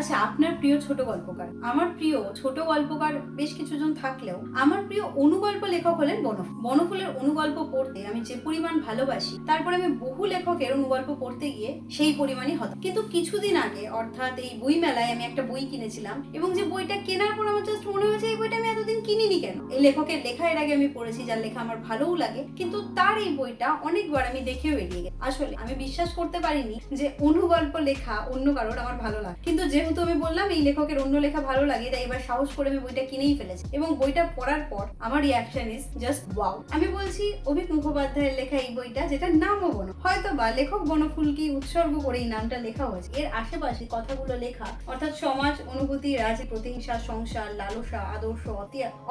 আচ্ছা, আপনার প্রিয় ছোট গল্পকার? আমার প্রিয় ছোট গল্পকার বেশ কিছুজন থাকলেও আমার প্রিয় অনুগল্প লেখক হলেন বনফুল। বনফুলের অনুগল্প পড়তে আমি যে পরিমাণ ভালোবাসি, তারপরে আমি বহু লেখকের অনুগল্প পড়তে গিয়ে সেই পরিমাণই হতাম। কিন্তু কিছুদিন আগে, অর্থাৎ এই বই মেলায় আমি একটা বই কিনেছিলাম, এবং যে বইটা কেনার পর আমার জাস্ট মনে হয়েছে এই বইটা আমি এতদিন কিনিনি কেন। এই লেখকের লেখা এর আগে আমি পড়েছি, যার লেখা আমার ভালোও লাগে, কিন্তু তার এই বইটা অনেকবার আমি দেখেও এড়িয়ে গেছি। আসলে আমি বিশ্বাস করতে পারিনি যে অনুগল্প লেখা অন্য কারোর আমার ভালো লাগে, কিন্তু যেহেতু আমি বললাম এই লেখকের অন্য লেখা ভালো লাগে, তাই এবার সাহস করে আমি বইটা কিনেই ফেলেছি। এবং বইটা পড়ার পর আমার রিয়াকশন ইজ জাস্ট ওয়াও। আমি বলছি অভিক মুখোপাধ্যায়ের লেখা এই বইটা, যেটার নামও বন, হয়তো বা লেখক বনফুলকে উৎসর্গ করে এই নামটা লেখা হয়েছে। এর আশেপাশে কথাগুলো লেখা, অর্থাৎ সমাজ, অনুভূতি, রাজনীতি, প্রতিহিংসা, সংসার, লালসা, আদর্শ,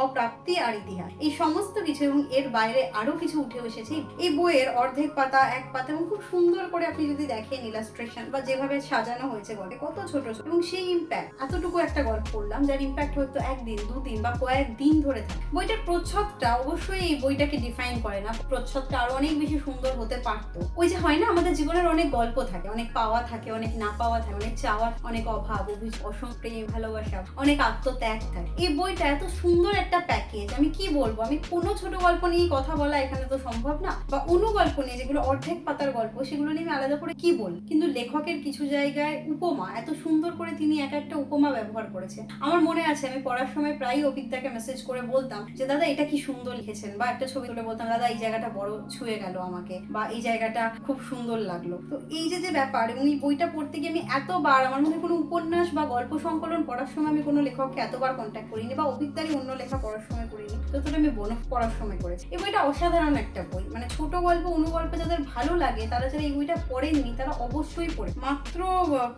অপ্রাপ্তি আর ইতিহাস, এই সমস্ত কিছু এবং এর বাইরে আরো কিছু উঠে এসেছে এই বইয়ের অর্ধেক পাতা, এক পাতা, এবং খুব সুন্দর করে আপনি যদি দেখেন ইলাস্ট্রেশন বা যেভাবে সাজানো হয়েছে গল্পে, কত ছোট ছোট, এবং সেই ইম্প্যাক্ট, এতটুকু একটা গল্প পড়লাম যার ইম্প্যাক্ট হয়তো একদিন, দুদিন বা কয়েকদিন ধরে থাকে। বইটার প্রচ্ছদটা অবশ্যই এই বইটাকে ডিফাইন করে না, প্রচ্ছদটা আরো অনেক বেশি সুন্দর হতে পারতো। ওই যে হয় না, আমাদের জীবনের অনেক গল্প থাকে, অনেক পাওয়া থাকে, অনেক না পাওয়া থাকে, অনেক চাওয়া, অনেক অভাব, অসংখ্য প্রেম, ভালোবাসা, অনেক আত্মত্যাগ থাকে। এই বইটা এত সুন্দর একটা প্যাকেজ, আমি কি বলবো, আমি কোনো ছোট গল্প নিয়ে কথা বলা এখানে তো সম্ভব না, বা অনুগল্প নিয়ে যেগুলো অর্ধেক পাতার গল্প সেগুলো নিয়ে আমি আলাদা করে কি বল। কিন্তু লেখকের কিছু জায়গায় উপমা, এত সুন্দর করে তিনি এক একটা উপমা ব্যবহার করেছেন। আমার মনে আছে আমি পড়ার সময় প্রায়ই অভিজ্ঞতাকে মেসেজ করে বলতাম যে দাদা এটা কি সুন্দর লিখেছেন, বা একটা ছবি তুলে বলতাম দাদা এই জায়গাটা বড় ছুঁয়ে গেল আমাকে, বা এই জায়গাটা খুব সুন্দর লাগলো। তো এই যে ব্যাপার, এবং এই বইটা পড়তে গিয়ে আমি এতবার, আমার মধ্যে কোনো উপন্যাস বা গল্প সংকলন পড়ার সময় আমি কোনো লেখককে এতবার কন্ট্যাক্ট করিনি, বা অভিজ্ঞতারই অন্য লেখা পড়ার সময় করিনি যতটা আমি বনফ পড়ার সময় করেছি। এই বইটা অসাধারণ একটা বই, মানে ছোট গল্প, অনুগল্প যাদের ভালো লাগে, তারা যারা এই বইটা পড়েননি তারা অবশ্যই পড়ে। মাত্র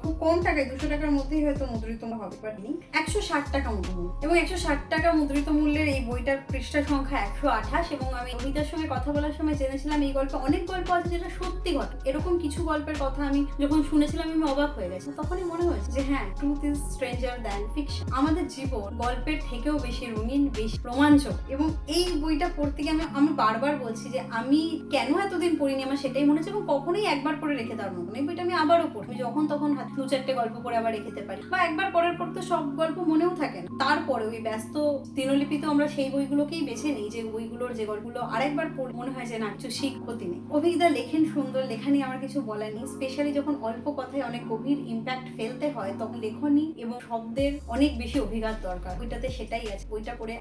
খুব কম টাকায়, 200 টাকার মধ্যেই হয়তো মুদ্রিত হবে, পারিনি 160 টাকা মূল্য, এবং 160 টাকা মুদ্রিত মূল্যের এই বইটার পৃষ্ঠা সংখ্যা 128। এবং আমি অভিতার সঙ্গে কথা বলার সময় জেনেছিলাম এই গল্পে অনেক গল্প আছে যেটা সত্যি ঘটে। এরকম কিছু গল্পের কথা আমি যখন শুনেছিলাম আমি অবাক হয়ে গেছি। তখনই মনে হয়েছে যে হ্যাঁ, truth is stranger than fiction. আমাদের জীবন গল্পের থেকেও বেশি রঙিন, বেশি রোমাঞ্চক। এবং এই বইটা পড়তে গিয়ে আমি বারবার বলছি যে আমি কেন এতদিন পড়িনি, আমার সেটাই মনে হচ্ছে, এবং কখনোই একবার পড়ে রেখে দেওয়ার মতন। এই বইটা আমি আবারও পড়ি, আমি যখন তখন 2-4টে গল্প পড়ে আবার রেখে পারি, বা একবার পড়ার পর তো সব গল্প মনেও থাকে না। তারপরে ওই ব্যস্ত দিনলিপিতে আমরা সেই বইগুলোকেই বেছে নিই, যে বইগুলোর যে গল্পগুলো আরেকবার পড়ে মনে হয় যে না, কিছু ক্ষতি নেই। অভিজ্ঞতা লেখেন সুন্দর, লেখা নিয়ে আমার কিছু বলার নেই। স্পেশালি যখন অল্প কথায় অনেক গভীর ইম্প্যাক্ট ফেলতে হয়, তখন লেখনী এবং শব্দের অনেক বেশি অভিজ্ঞতা দরকার। বইটাতে সেটাই আছে। বইটা পড়ে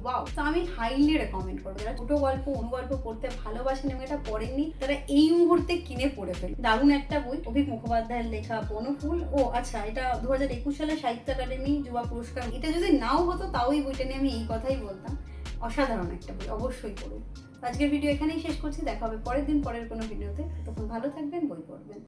ওয়াও। তো আমি হাইলি রেকমেন্ড করবো, যারা ছোট গল্প, অনুগল্প পড়তে ভালোবাসেন এবং এটা পড়েননি, তারা এই মুহূর্তে কিনে পড়ে ফেল। দারুণ একটা বই, অভিক মুখোপাধ্যায়ের লেখা বনফুল। ও আচ্ছা, এটা 2021 সালে সাহিত্য একাডেমি যুবা পুরস্কার। এটা যদি নাও হতো তাও এই বইটা নিয়ে আমি এই কথাই বলতাম, অসাধারণ একটা বই, অবশ্যই পড়ুন। আজকের ভিডিও এখানেই শেষ করছি, দেখা হবে পরের দিন পরের কোনো ভিডিওতে। তখন ভালো থাকবেন, বই পড়বেন।